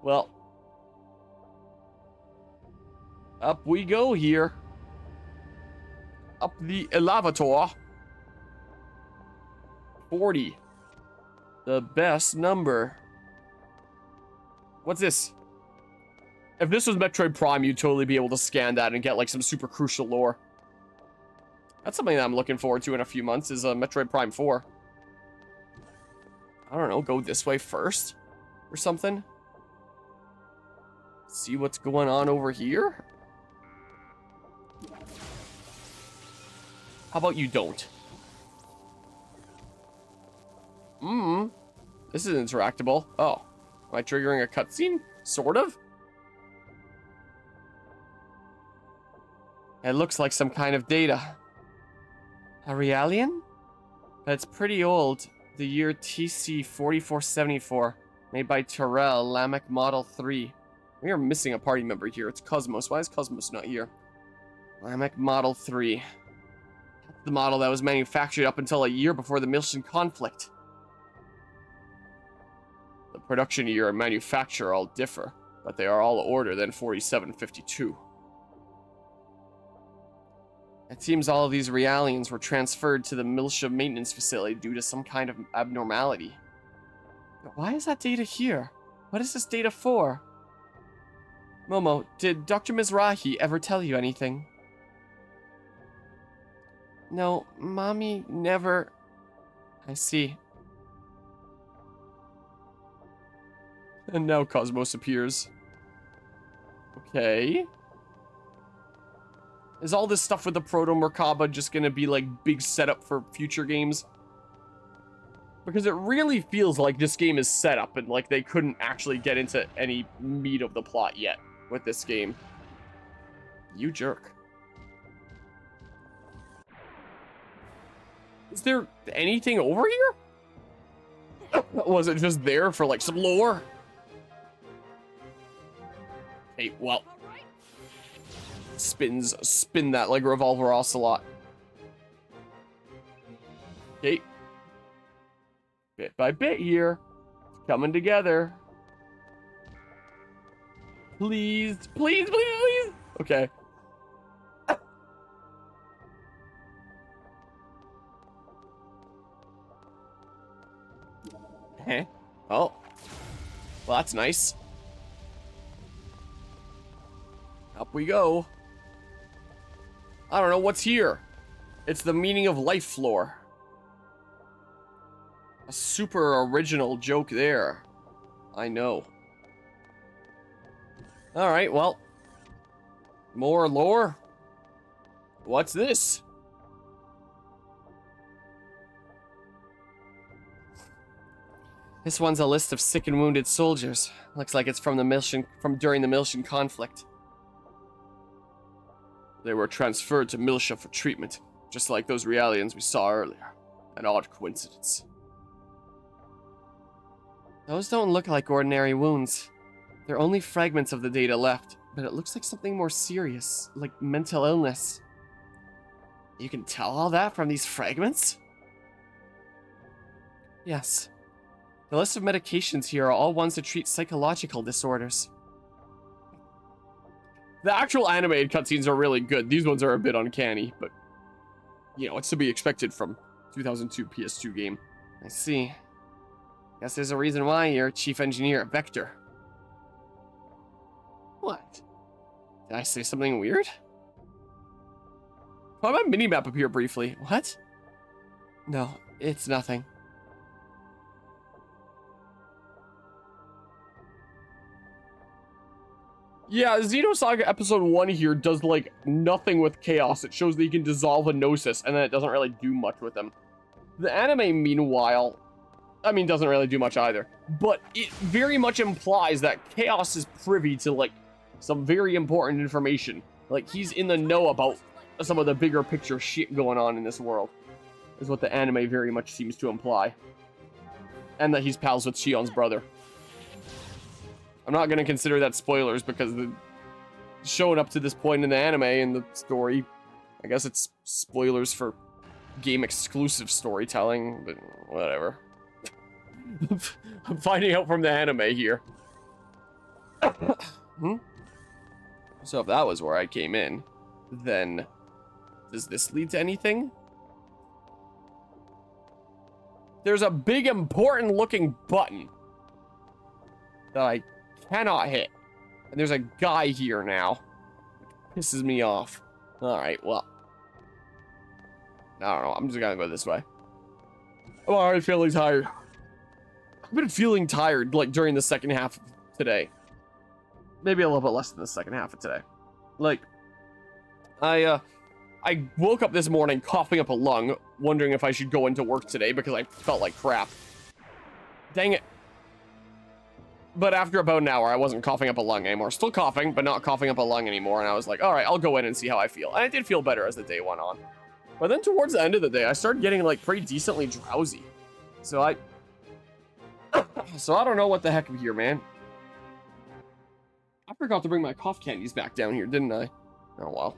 Well, up we go here. Up the elevator. 40. The best number. What's this? If this was Metroid Prime, you'd totally be able to scan that and get like some super crucial lore. That's something that I'm looking forward to in a few months, is Metroid Prime 4. I don't know, go this way first or something. See what's going on over here? How about you don't? This is interactable. Oh, am I triggering a cutscene? Sort of? It looks like some kind of data. A Realian? But it's pretty old. The year TC 4474. Made by Terrell, Lamech Model 3. We are missing a party member here. It's Cosmos. Why is Cosmos not here? Lamech Model 3. The model that was manufactured up until a year before the Miltian conflict. The production year and manufacture all differ, but they are all older than 4752. It seems all of these Realians were transferred to the militia maintenance facility due to some kind of abnormality. But why is that data here? What is this data for? Momo, did Dr. Mizrahi ever tell you anything? No, Mommy never... I see. And now Cosmos appears. Okay. Is all this stuff with the Proto Merkaba just gonna be like big setup for future games? Because it really feels like this game is set up and like they couldn't actually get into any meat of the plot yet with this game. You jerk. Is there anything over here? Was it just there for like some lore? Hey, well. Spin that like Revolver Ocelot. Okay. Bit by bit here. Coming together. Please, please, please, please. Okay. Hey. Oh. Well, that's nice. Up we go. I don't know what's here. It's the meaning of life floor. A super original joke there. I know. Alright, well. More lore. What's this? This one's a list of sick and wounded soldiers. Looks like it's from during the Miltian conflict. They were transferred to Miltia for treatment, just like those Realians we saw earlier. An odd coincidence. Those don't look like ordinary wounds. They're only fragments of the data left, but it looks like something more serious, like mental illness. You can tell all that from these fragments? Yes. The list of medications here are all ones to treat psychological disorders. The actual animated cutscenes are really good. These ones are a bit uncanny, but, you know, it's to be expected from 2002 PS2 game. I see. Guess there's a reason why you're chief engineer at Vector. What? Did I say something weird? Why did my minimap appear briefly? What? No, it's nothing. Yeah, Xenosaga Episode 1 here does, like, nothing with Chaos. It shows that you can dissolve a Gnosis, and then it doesn't really do much with them. The anime, meanwhile, I mean, doesn't really do much either. But it very much implies that Chaos is privy to, like, some very important information. Like, he's in the know about some of the bigger picture shit going on in this world. Is what the anime very much seems to imply. And that he's pals with Shion's brother. I'm not going to consider that spoilers because showing up to this point in the anime and the story, I guess it's spoilers for game exclusive storytelling, but whatever. I'm finding out from the anime here. Hmm? So if that was where I came in, then does this lead to anything? There's a big important looking button that I cannot hit. And there's a guy here now. Which pisses me off. Alright, well. I don't know. I'm just gonna go this way. I'm already feeling tired. I've been feeling tired, like, during the second half of today. Maybe a little bit less than the second half of today. Like, I woke up this morning coughing up a lung, wondering if I should go into work today because I felt like crap. Dang it. But after about an hour, I wasn't coughing up a lung anymore. Still coughing, but not coughing up a lung anymore. And I was like, all right, I'll go in and see how I feel. And I did feel better as the day went on. But then towards the end of the day, I started getting, like, pretty decently drowsy. So I don't know what the heck here, man. I forgot to bring my cough candies back down here, didn't I? Oh, well.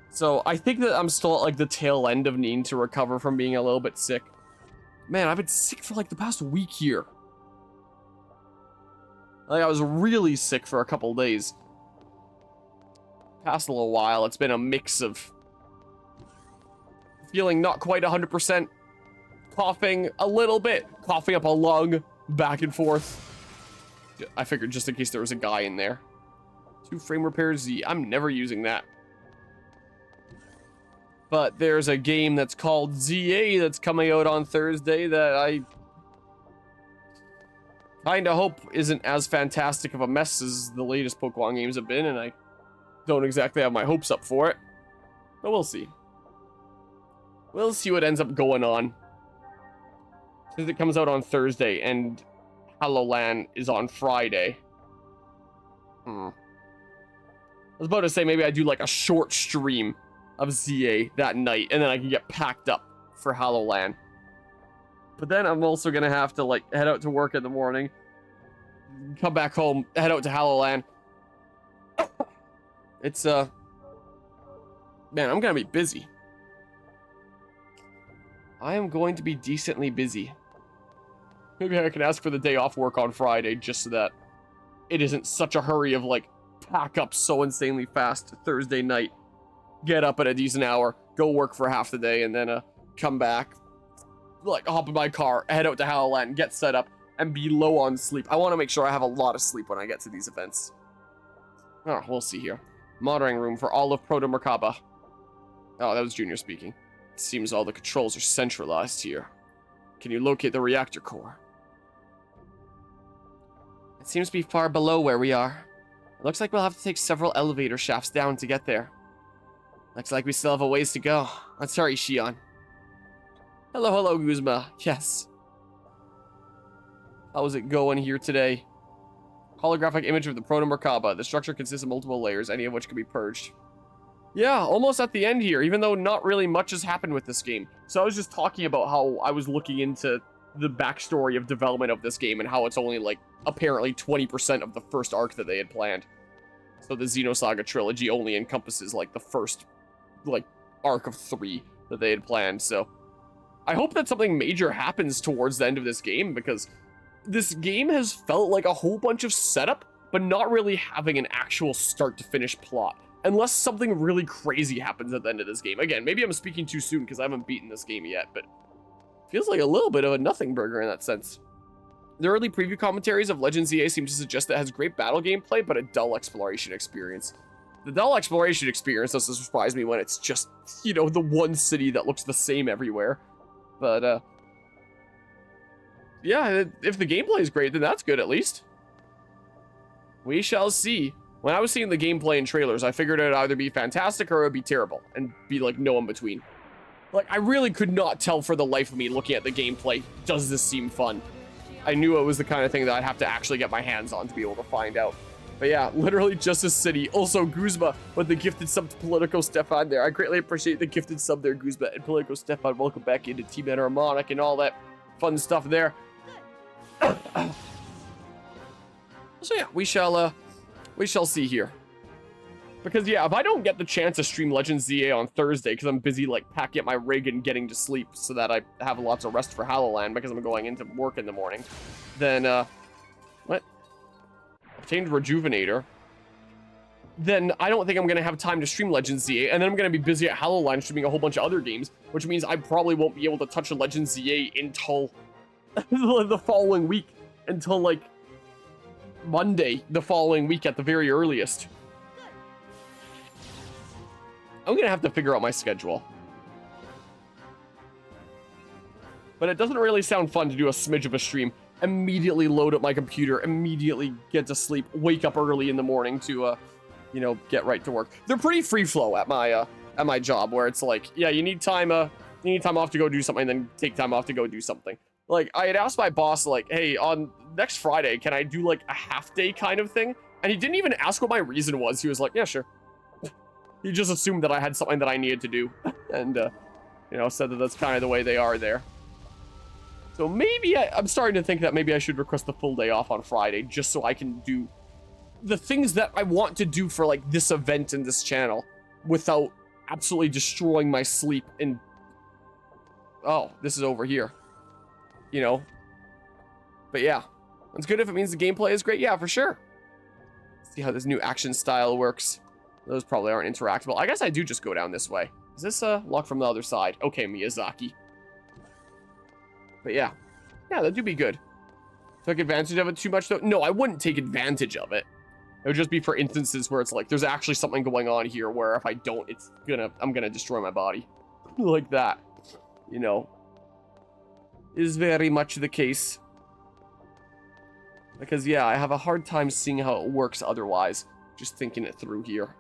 So I think that I'm still at, like, the tail end of needing to recover from being a little bit sick. Man, I've been sick for, like, the past week here. Like, I was really sick for a couple days. Past a little while, it's been a mix of feeling not quite 100%, coughing a little bit, coughing up a lung, back and forth. I figured just in case there was a guy in there. 2 frame repair Z. I'm never using that. But there's a game that's called ZA that's coming out on Thursday that I kind of hope isn't as fantastic of a mess as the latest Pokemon games have been, and I don't exactly have my hopes up for it. But we'll see. We'll see what ends up going on. Since it comes out on Thursday and HoloLand is on Friday. I was about to say maybe I do like a short stream of ZA that night and then I can get packed up for HoloLand. But then I'm also gonna have to like head out to work in the morning, come back home, head out to HoloLand. It's man, I'm gonna be busy. I am going to be decently busy. Maybe I can ask for the day off work on Friday just so that it isn't such a hurry of like pack up so insanely fast Thursday night, get up at a decent hour, go work for half the day, and then come back, like hop in my car, head out to HoloLand, get set up, and be low on sleep. I want to make sure I have a lot of sleep when I get to these events. Oh, we'll see here. Monitoring room for all of Proto Merkaba. Oh, that was Junior speaking. It seems all the controls are centralized here. Can you locate the reactor core? It seems to be far below where we are. It looks like we'll have to take several elevator shafts down to get there. Looks like we still have a ways to go. Let's hurry, Shion. Hello, Guzma. Yes. How's it going here today? Holographic image of the Proto Merkaba. The structure consists of multiple layers, any of which can be purged. Yeah, almost at the end here, even though not really much has happened with this game. So I was just talking about how I was looking into the backstory of development of this game and how it's only like apparently 20% of the first arc that they had planned. So the Xenosaga trilogy only encompasses like the first like arc of 3 that they had planned. So I hope that something major happens towards the end of this game, because this game has felt like a whole bunch of setup, but not really having an actual start to finish plot. Unless something really crazy happens at the end of this game. Again, maybe I'm speaking too soon because I haven't beaten this game yet, but it feels like a little bit of a nothing burger in that sense. The early preview commentaries of Legends ZA seem to suggest that it has great battle gameplay, but a dull exploration experience. The dull exploration experience doesn't surprise me when it's just, you know, the one city that looks the same everywhere. But, yeah, if the gameplay is great, then that's good at least. We shall see. When I was seeing the gameplay and trailers, I figured it would either be fantastic or it would be terrible, and be like no in between. Like, I really could not tell for the life of me looking at the gameplay, does this seem fun? I knew it was the kind of thing that I'd have to actually get my hands on to be able to find out. But yeah, literally just a city. Also, Guzma with the gifted sub to Politico Stefan there. I greatly appreciate the gifted sub there, Guzma. And Politico Stefan, welcome back into Team Enharmonic and all that fun stuff there. So yeah, we shall see here. Because yeah, if I don't get the chance to stream Legends ZA on Thursday because I'm busy like packing up my rig and getting to sleep so that I have lots of rest for HoloLand because I'm going into work in the morning, then what? obtained Rejuvenator, then I don't think I'm going to have time to stream Legends ZA, and then I'm going to be busy at HoloLine streaming a whole bunch of other games, which means I probably won't be able to touch a Legends ZA until the following week, until, like, Monday the following week at the very earliest. I'm going to have to figure out my schedule. But it doesn't really sound fun to do a smidge of a stream, immediately load up my computer, immediately get to sleep, wake up early in the morning to, you know, get right to work. They're pretty free flow at my job, where it's like, yeah, you need time off to go do something, then take time off to go do something. Like, I had asked my boss, like, hey, on next Friday, can I do like a half day kind of thing? And he didn't even ask what my reason was. He was like, yeah, sure. He just assumed that I had something that I needed to do, and you know, said that that's kind of the way they are there. So maybe I'm starting to think that maybe I should request the full day off on Friday, just so I can do the things that I want to do for, like, this event in this channel without absolutely destroying my sleep. And oh, this is over here, you know. But yeah, it's good if it means the gameplay is great. Yeah, for sure. Let's see how this new action style works. Those probably aren't interactable. I guess I do just go down this way. Is this locked from the other side? Okay, Miyazaki. But yeah, that do be good. Took advantage of it too much though? No, I wouldn't take advantage of it. It would just be for instances where it's like, there's actually something going on here where if I don't, I'm gonna destroy my body. Like that, you know, is very much the case. Because yeah, I have a hard time seeing how it works otherwise, just thinking it through here.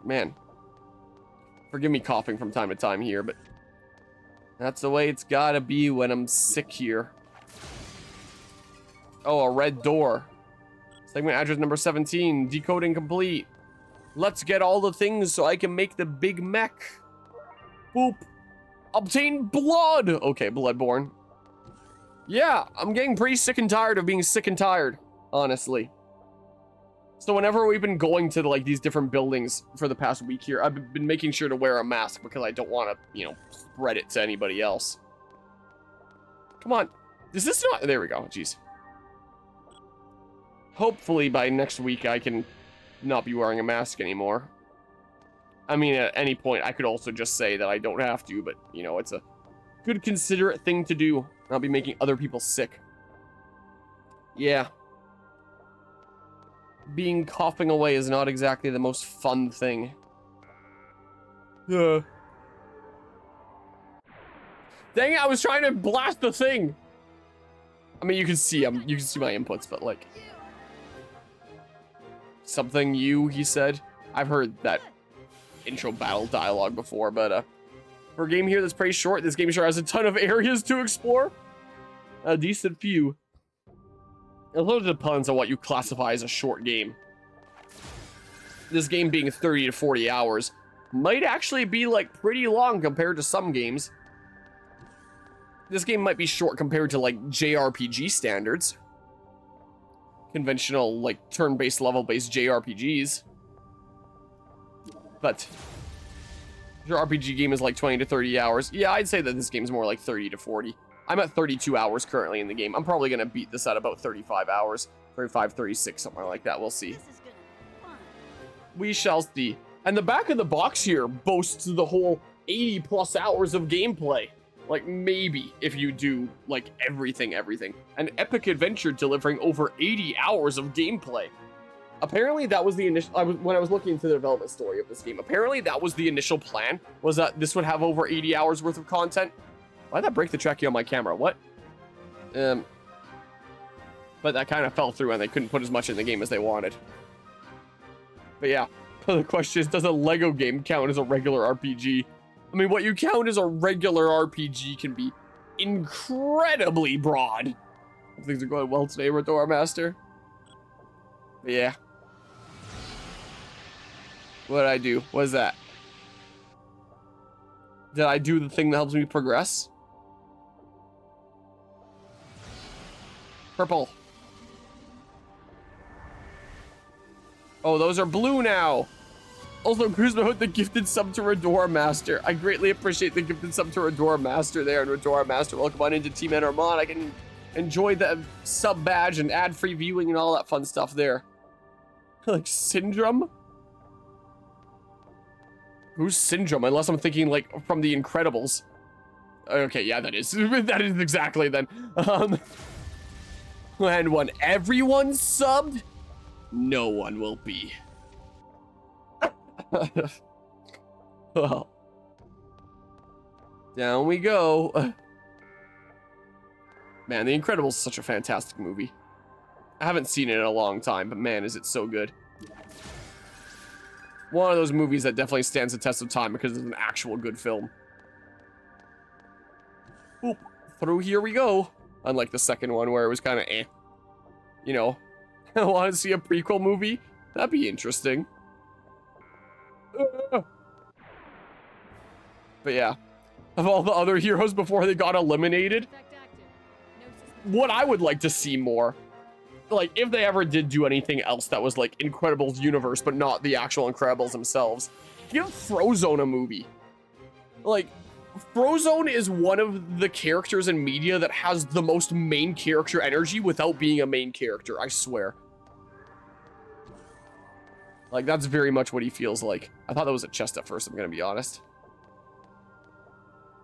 Man. Forgive me coughing from time to time here, but that's the way it's gotta be when I'm sick here. Oh, a red door. Segment address number 17. Decoding complete. Let's get all the things so I can make the big mech. Boop. Obtain blood. Okay, Bloodborne. Yeah, I'm getting pretty sick and tired of being sick and tired, honestly. So whenever we've been going to, like, these different buildings for the past week here, I've been making sure to wear a mask because I don't want to, you know, spread it to anybody else. Come on. Is this not... There we go. Jeez. Hopefully by next week I can not be wearing a mask anymore. I mean, at any point I could also just say that I don't have to, but, you know, it's a good considerate thing to do. Not be making other people sick. Yeah. Being coughing away is not exactly the most fun thing. Dang it, I was trying to blast the thing. I mean, you can see my inputs, but like... Something he said. I've heard that intro battle dialogue before, but for a game here that's pretty short, this game sure has a ton of areas to explore. A decent few. It also depends on what you classify as a short game. This game being 30 to 40 hours might actually be, like, pretty long compared to some games. This game might be short compared to, like, JRPG standards. Conventional, like, turn-based, level-based JRPGs. But your RPG game is like 20 to 30 hours. Yeah, I'd say that this game's more like 30 to 40. I'm at 32 hours currently in the game. I'm probably going to beat this at about 35 hours. 35, 36, something like that. We'll see. We shall see. And the back of the box here boasts the whole 80 plus hours of gameplay. Like, maybe if you do, like, everything. An epic adventure delivering over 80 hours of gameplay. Apparently that was the initial, when I was looking into the development story of this game, apparently that was the initial plan, was that this would have over 80 hours worth of content. Why'd that break the tracking on my camera? What? But that kind of fell through and they couldn't put as much in the game as they wanted. But yeah, the question is, does a Lego game count as a regular RPG? I mean, what you count as a regular RPG can be incredibly broad. Things are going well today, Redora Master. But yeah. What did I do? What is that? Did I do the thing that helps me progress? Purple. Oh, those are blue now. Also, Kuzma with the gifted sub to Redora Master. I greatly appreciate the gifted sub to Redora Master there. And Redora Master, welcome on into Team Endermon. I can enjoy the sub badge and ad-free viewing and all that fun stuff there. Like Syndrome? Who's Syndrome? Unless I'm thinking like from The Incredibles. Okay, yeah, that is. That is exactly then. And when everyone's subbed, no one will be. Well, down we go. Man, The Incredibles is such a fantastic movie. I haven't seen it in a long time, but man, is it so good. One of those movies that definitely stands the test of time because it's an actual good film. Oop, through here we go. Unlike the second one where it was kind of eh. You know, I want to see a prequel movie? That'd be interesting. But yeah, of all the other heroes before they got eliminated, what I would like to see more, like if they ever did do anything else that was like Incredibles universe, but not the actual Incredibles themselves, give Frozone a movie. Like, Frozone is one of the characters in media that has the most main character energy without being a main character, I swear. Like, that's very much what he feels like. I thought that was a chest at first, I'm gonna be honest.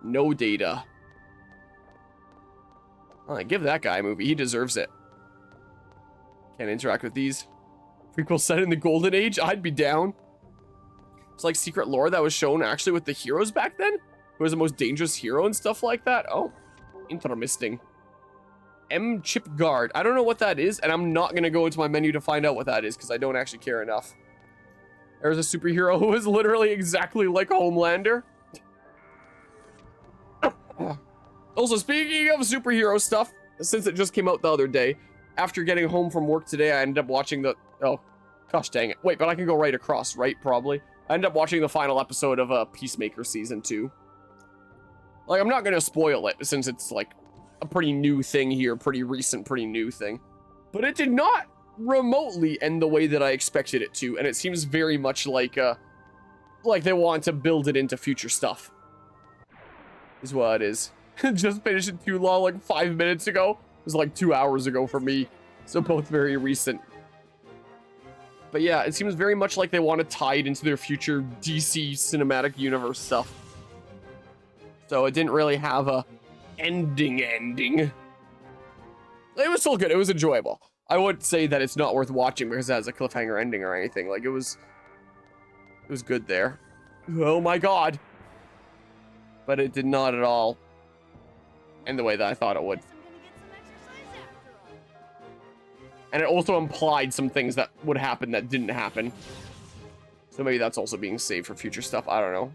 No data. Give that guy a movie. He deserves it. Can't interact with these. Prequel set in the Golden Age? I'd be down. It's like secret lore that was shown actually with the heroes back then? Who was the most dangerous hero and stuff like that? Oh, interesting. M. Chip Guard. I don't know what that is, and I'm not going to go into my menu to find out what that is because I don't actually care enough. There's a superhero who is literally exactly like Homelander. Also, speaking of superhero stuff, since it just came out the other day, after getting home from work today, I ended up watching the... Oh, gosh dang it. Wait, but I can go right across, right? Probably. I ended up watching the final episode of Peacemaker Season 2. Like, I'm not going to spoil it, since it's, like, a pretty new thing here. Pretty recent, pretty new thing. But it did not remotely end the way that I expected it to, and it seems very much like they want to build it into future stuff. Is what it is. Just finished it too long, like 5 minutes ago. It was like 2 hours ago for me. So both very recent. But yeah, it seems very much like they want to tie it into their future DC cinematic universe stuff. So it didn't really have a ending. It was still good. It was enjoyable. I wouldn't say that it's not worth watching because it has a cliffhanger ending or anything. Like, it was good there. Oh my god. But it did not at all end the way that I thought it would. And it also implied some things that would happen that didn't happen. So maybe that's also being saved for future stuff. I don't know.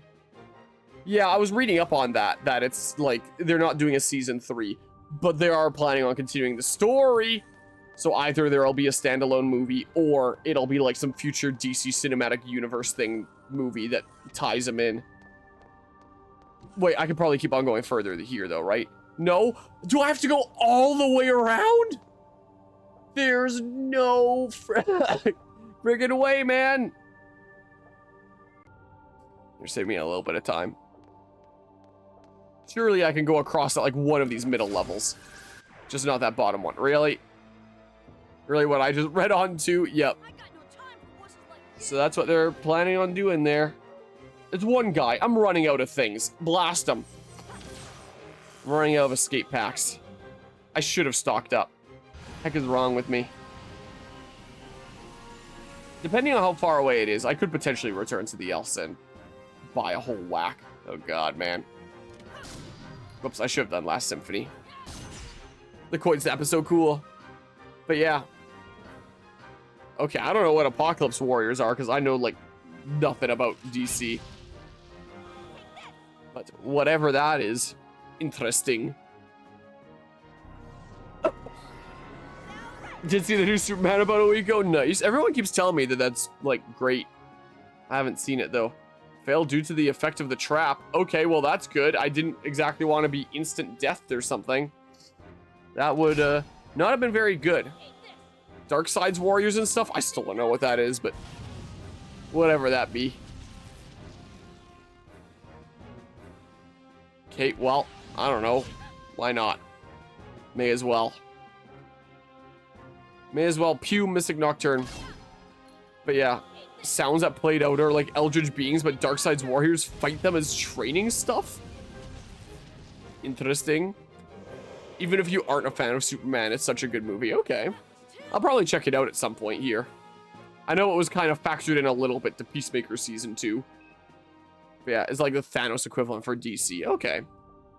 Yeah, I was reading up on that it's like they're not doing a season 3, but they are planning on continuing the story. So either there'll be a standalone movie or it'll be like some future DC cinematic universe thing movie that ties them in. Wait, I could probably keep on going further here though, right? No? Do I have to go all the way around? There's no friggin' way, man. You're saving me a little bit of time. Surely I can go across at like one of these middle levels. Just not that bottom one. Really? Really what I just read on to? Yep. So that's what they're planning on doing there. It's one guy. I'm running out of things. Blast him. I'm running out of escape packs. I should have stocked up. Heck is wrong with me? Depending on how far away it is, I could potentially return to the Elsa and buy a whole whack. Oh god, man. Whoops, I should have done Last Symphony. The coin snap is so cool. But yeah. Okay, I don't know what Apocalypse Warriors are, because I know, like, nothing about DC. But whatever that is, interesting. Did see the new Superman about a week ago? Nice. Everyone keeps telling me that that's, like, great. I haven't seen it, though. Failed due to the effect of the trap. Okay, well, that's good. I didn't exactly want to be instant death or something. That would, not have been very good. Darkseid's Warriors and stuff? I still don't know what that is, but whatever that be. Okay, well, I don't know. Why not? May as well. May as well pew Mystic Nocturne. But yeah, sounds that played out are like Eldritch Beings, but Darkseid's warriors fight them as training stuff? Interesting. Even if you aren't a fan of Superman, it's such a good movie. Okay. I'll probably check it out at some point here. I know it was kind of factored in a little bit to Peacemaker Season 2. But yeah, it's like the Thanos equivalent for DC. Okay.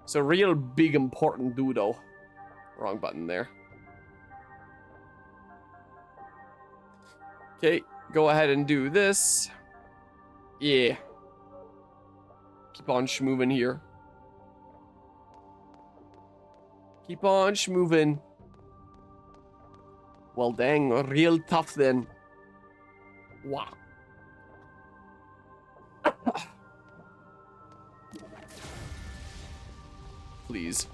So real big important dudo. Wrong button there. Okay, go ahead and do this. Yeah. Keep on schmoving here. Keep on schmoving. Well, dang, real tough then. Wow. Please.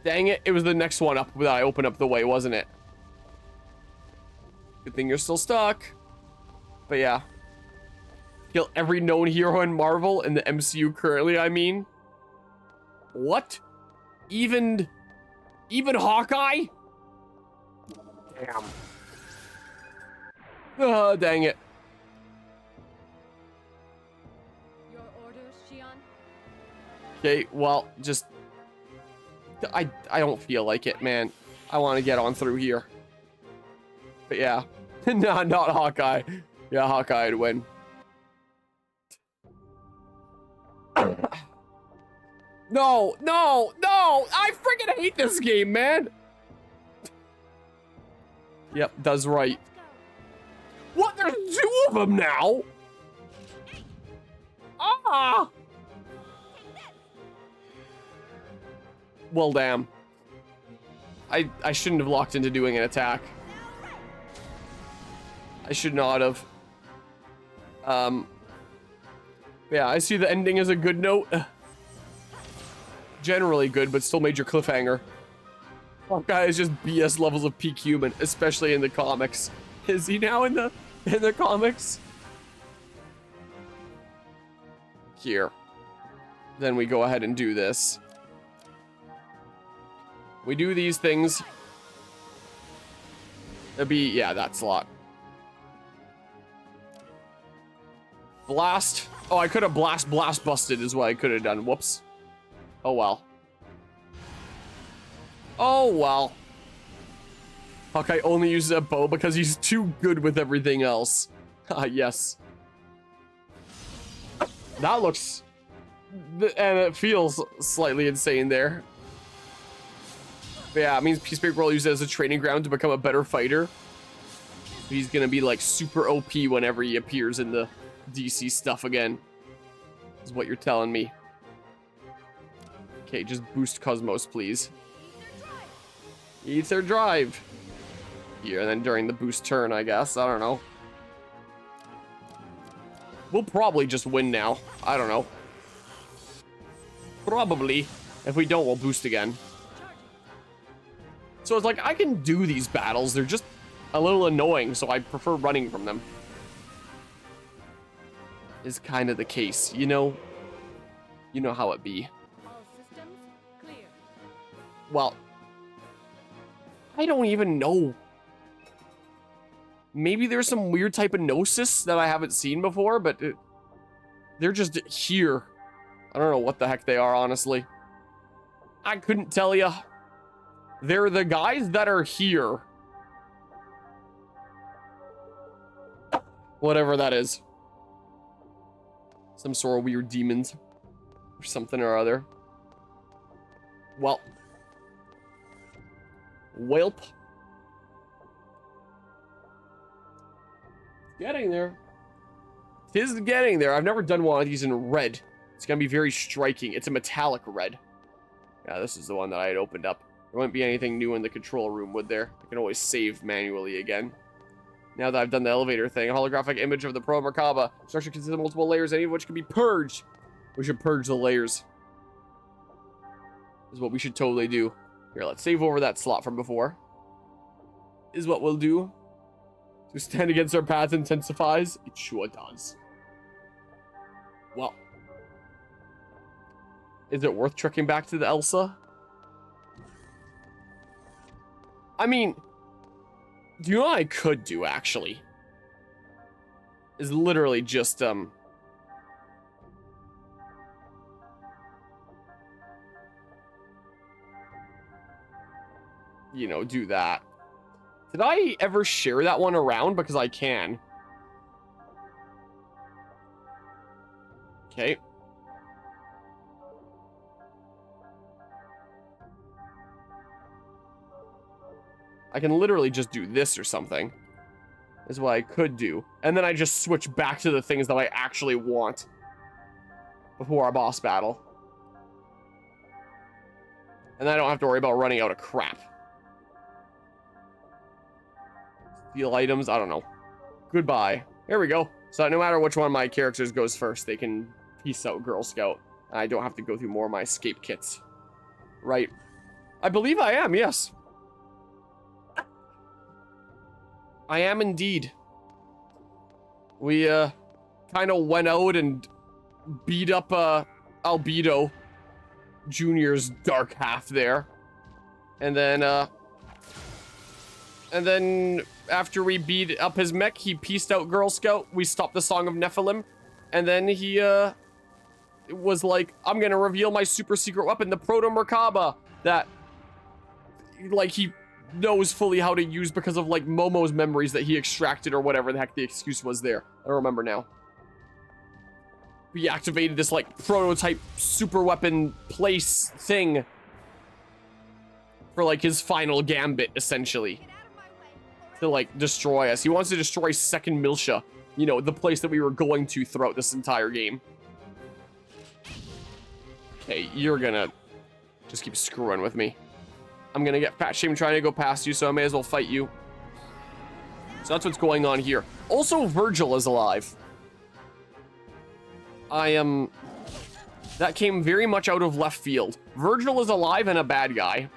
Dang it, it was the next one up that I opened up the way, wasn't it? Good thing you're still stuck. But yeah. Kill every known hero in Marvel in the MCU currently, I mean. What? Even Hawkeye? Damn. Oh, dang it. Your orders, Shion? Okay, well, just... I don't feel like it, man. I want to get on through here. But yeah. No, not Hawkeye. Yeah, Hawkeye'd win. No, no, no! I freaking hate this game, man! Yep, does right. What? There's 2 of them now? Ah! Well, damn. I shouldn't have locked into doing an attack. I should not have. Yeah, I see the ending as a good note. Generally good, but still major cliffhanger. Hawkeye is just BS levels of peak human, especially in the comics. Is he now in the comics? Here. Then we go ahead and do this. We do these things. It'd be, yeah, that slot. Blast. Oh, I could have blast busted is what I could have done. Whoops. Oh, well. Oh, well. Hawkeye only uses a bow because he's too good with everything else. Ah, yes. That looks... And it feels slightly insane there. But yeah, it means Peacemaker will use it as a training ground to become a better fighter. He's gonna be like super OP whenever he appears in the DC stuff again. Is what you're telling me. Okay, just boost Cosmos, please. Ether Drive. Here, and then during the boost turn, I guess. I don't know. We'll probably just win now. I don't know. Probably. If we don't, we'll boost again. So it's like, I can do these battles. They're just a little annoying, so I prefer running from them. Is kind of the case, you know? You know how it be. All systems clear. Well, I don't even know. Maybe there's some weird type of gnosis that I haven't seen before, but they're just here. I don't know what the heck they are, honestly. I couldn't tell you. They're the guys that are here. Whatever that is. Some sort of weird demons. Or something or other. Well. Whelp. Getting there. Tis getting there. I've never done one of these in red. It's gonna be very striking. It's a metallic red. Yeah, this is the one that I had opened up. There wouldn't be anything new in the control room, would there? I can always save manually again. Now that I've done the elevator thing, a holographic image of the Pro Merkaba. Structure consists of multiple layers, any of which can be purged. We should purge the layers. Is what we should totally do. Here, let's save over that slot from before. Is what we'll do. To stand against our path intensifies. It sure does. Well. Is it worth trekking back to the Elsa? I mean, do you know what I could do, actually? Is literally just, you know, do that. Did I ever share that one around? Because I can. Okay. I can literally just do this or something. Is what I could do. And then I just switch back to the things that I actually want before our boss battle. And I don't have to worry about running out of crap. Steal items, I don't know. Goodbye. There we go. So no matter which one of my characters goes first, they can peace out, Girl Scout. I don't have to go through more of my escape kits. Right. I believe I am, yes. I am indeed. We, kind of went out and beat up, Albedo Jr.'s dark half there. And then after we beat up his mech, he pieced out Girl Scout. We stopped the Song of Nephilim. And then he, was like, I'm gonna reveal my super secret weapon, the Proto Merkaba, that, like, he knows fully how to use because of, like, Momo's memories that he extracted or whatever the heck the excuse was there. I don't remember now. We activated this, like, prototype super weapon place thing for, like, his final gambit, essentially. To, like, destroy us. He wants to destroy Second Miltia. You know, the place that we were going to throughout this entire game. Okay, you're gonna just keep screwing with me. I'm gonna get fat shamed trying to go past you, so I may as well fight you. So that's what's going on here. Also, Virgil is alive. That came very much out of left field. Virgil is alive and a bad guy.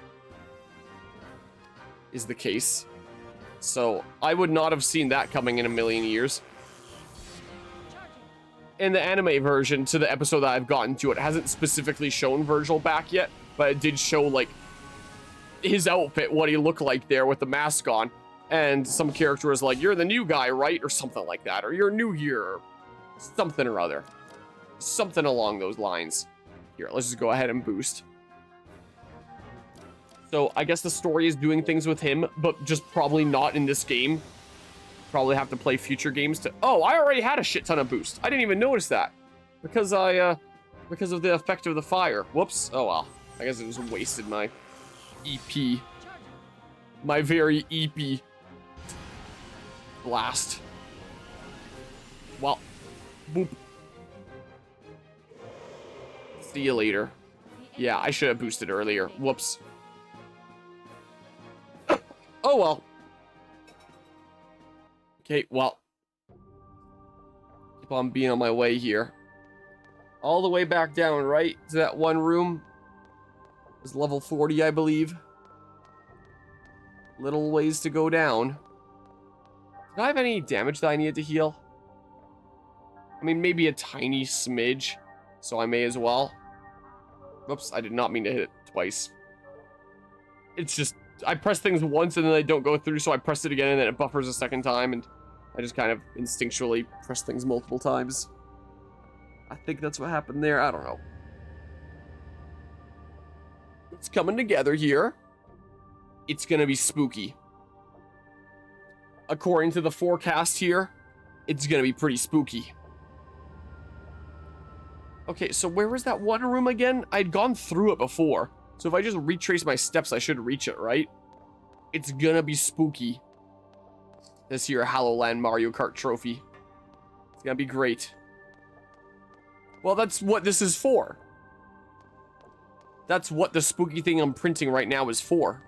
Is the case. So, I would not have seen that coming in a million years. In the anime version, to the episode that I've gotten to, it hasn't specifically shown Virgil back yet, but it did show, like, his outfit, what he looked like there with the mask on. And some character was like, you're the new guy, right? Or something like that. Or you're new here. Or something or other. Something along those lines. Here, let's just go ahead and boost. So, I guess the story is doing things with him, but just probably not in this game. Probably have to play future games to... Oh, I already had a shit ton of boost. I didn't even notice that. Because because of the effect of the fire. Whoops. Oh, well. I guess it just wasted my EP. My very EP. Blast. Well. Boop. See you later. Yeah, I should have boosted earlier. Whoops. Oh, well. Okay, well. Keep on being on my way here. All the way back down, right? To that one room. It was level 40, I believe. Little ways to go down. Did I have any damage that I needed to heal? I mean, maybe a tiny smidge. So I may as well. Whoops, I did not mean to hit it twice. It's just... I press things once and then they don't go through, so I press it again and then it buffers a second time, and I just kind of instinctually press things multiple times. I think that's what happened there. I don't know. It's coming together here. It's gonna be spooky. According to the forecast here, it's gonna be pretty spooky. Okay, so where was that one room again? I'd gone through it before. So if I just retrace my steps, I should reach it, right? It's gonna be spooky. This here HoloLand Mario Kart trophy. It's gonna be great. Well, that's what this is for. That's what the spooky thing I'm printing right now is for.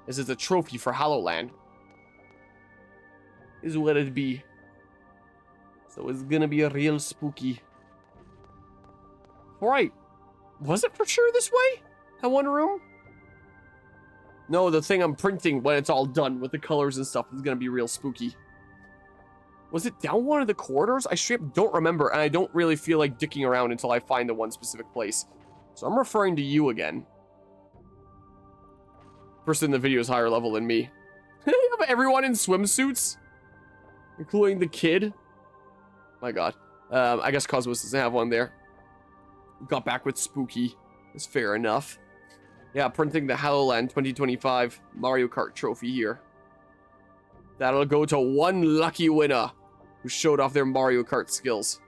This is a trophy for HoloLand. Is what it be. So it's gonna be a real spooky. Right. Was it for sure this way? That one room? No, the thing I'm printing when it's all done with the colors and stuff is gonna be real spooky. Was it down one of the corridors? I straight up don't remember, and I don't really feel like dicking around until I find the one specific place. So I'm referring to you again. Person in the video is higher level than me. You have everyone in swimsuits, including the kid. My God. I guess Cosmos doesn't have one there. Got back with Spooky. It's fair enough. Yeah, printing the HoloLand 2025 Mario Kart trophy here. That'll go to one lucky winner who showed off their Mario Kart skills.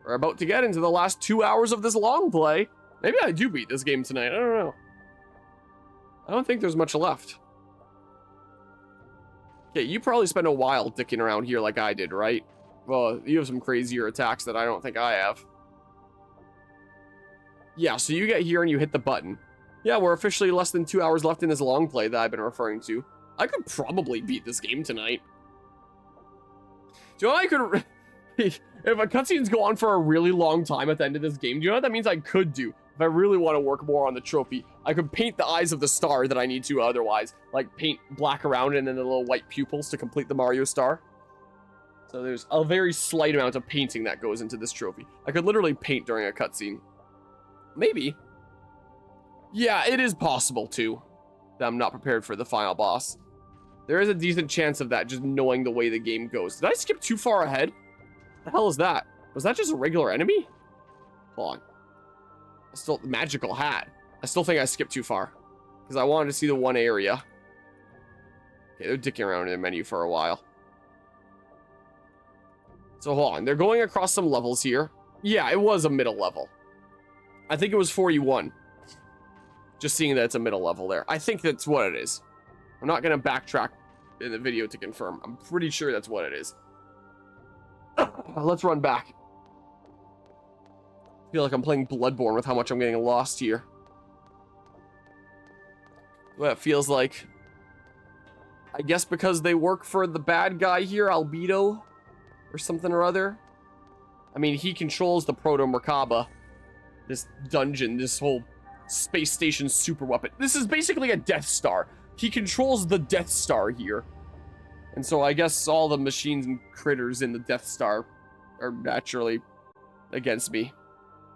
We're about to get into the last 2 hours of this long play. Maybe I do beat this game tonight. I don't know. I don't think there's much left. Okay, you probably spent a while dicking around here like I did, right? Well, you have some crazier attacks that I don't think I have. Yeah, so you get here and you hit the button. Yeah, we're officially less than 2 hours left in this long play that I've been referring to. I could probably beat this game tonight. Do you know what I could... if a cutscenes go on for a really long time at the end of this game, do you know what that means I could do? If I really want to work more on the trophy, I could paint the eyes of the star that I need to otherwise. Like, paint black around it and then the little white pupils to complete the Mario star. So there's a very slight amount of painting that goes into this trophy. I could literally paint during a cutscene. Maybe. Yeah, it is possible, too, that I'm not prepared for the final boss. There is a decent chance of that, just knowing the way the game goes. Did I skip too far ahead? What the hell is that? Was that just a regular enemy? Hold on. Still, magical hat. I still think I skipped too far. Because I wanted to see the one area. Okay, they're dicking around in the menu for a while. So hold on. They're going across some levels here. Yeah, it was a middle level. I think it was 41. Just seeing that it's a middle level there. I think that's what it is. I'm not going to backtrack in the video to confirm. I'm pretty sure that's what it is. Let's run back. I feel like I'm playing Bloodborne with how much I'm getting lost here. What it feels like. I guess because they work for the bad guy here, Albedo, or something or other. I mean, he controls the Proto Merkaba. This dungeon, this whole space station super weapon. This is basically a Death Star. He controls the Death Star here. And so I guess all the machines and critters in the Death Star are naturally against me.